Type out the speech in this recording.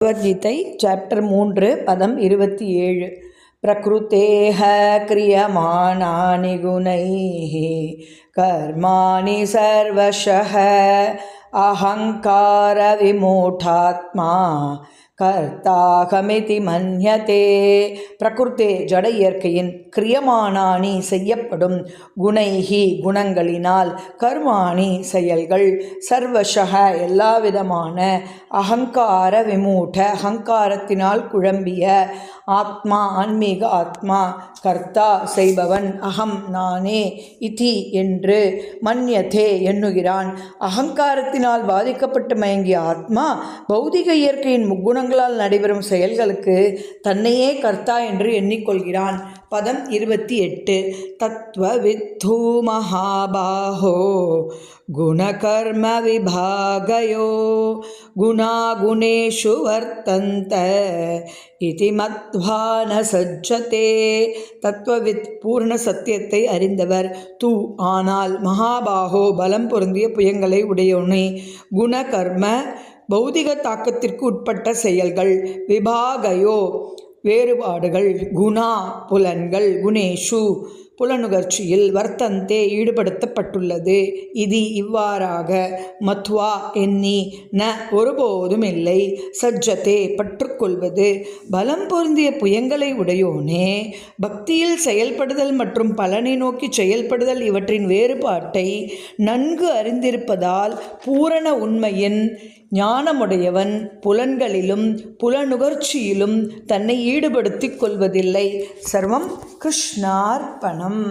Bhagavad Gita chapter 3 பதம் 27. பிரகிருதேஹ கிரியமானானி குணைஹ கர்மாணி சர்வஷஹ அஹங்கார விமூடாத்மா கர்த்தாகமிதி மன்யதே. பிரகிருத்தே ஜட இயற்கையின் கிரியமானானி செய்யப்படும் குணைஹி குணங்களினால் கர்மாணி செயல்கள் சர்வஷக எல்லாவிதமான அகங்கார விமூட அகங்காரத்தினால் குழம்பிய ஆத்மா ஆன்மீக ஆத்மா கர்த்தா செய்பவன் அகம் நானே இதி என்று மன்யதே எண்ணுகிறான். அகங்காரத்தினால் பாதிக்கப்பட்டு மயங்கிய ஆத்மா பௌதிக இயற்கையின் முக்குணங்களால் நடைபெறும் செயல்களுக்கு தன்னையே கர்த்தா என்று எண்ணிக்கொள்கிறான். பதம் 28. தத்வவித்து மகாபாஹோ குணகர்ம விபாகயோ குணாகுணேஷு வர்த்தந்த இதி மத்வா ந சஜ்ஜதே. தத்துவவித் பூர்ண சத்தியத்தை அறிந்தவர். தூ ஆனால் மகாபாகோ பலம் பொருந்திய புயங்களை உடையவனே. குணகர்ம பௌதிக தாக்கத்திற்கு உட்பட்ட செயல்கள், விபாகயோ வேறுபாடுகள், குணா புலன்கள், குணேஷு புலனுகர்ச்சியில் வர்த்தந்தே ஈடுபடுத்தப்பட்டுள்ளது. இது இவ்வாறாக மத்வா எண்ணி ந ஒருபோதும் இல்லை சஜ்ஜதே பற்றுக்கொள்வது. பலம் பொருந்திய புயங்களை உடையோனே பக்தியில் செயல்படுதல் மற்றும் பலனை நோக்கி செயல்படுதல் இவற்றின் வேறுபாட்டை நன்கு அறிந்திருப்பதால் பூரண உண்மையின் ஞானமுடையவன் புலன்களிலும் புலனுகர்ச்சியிலும் தன்னை ஈடுபடுத்திக் கொள்வதில்லை. சர்வம் கிருஷ்ணார்ப்பணம்.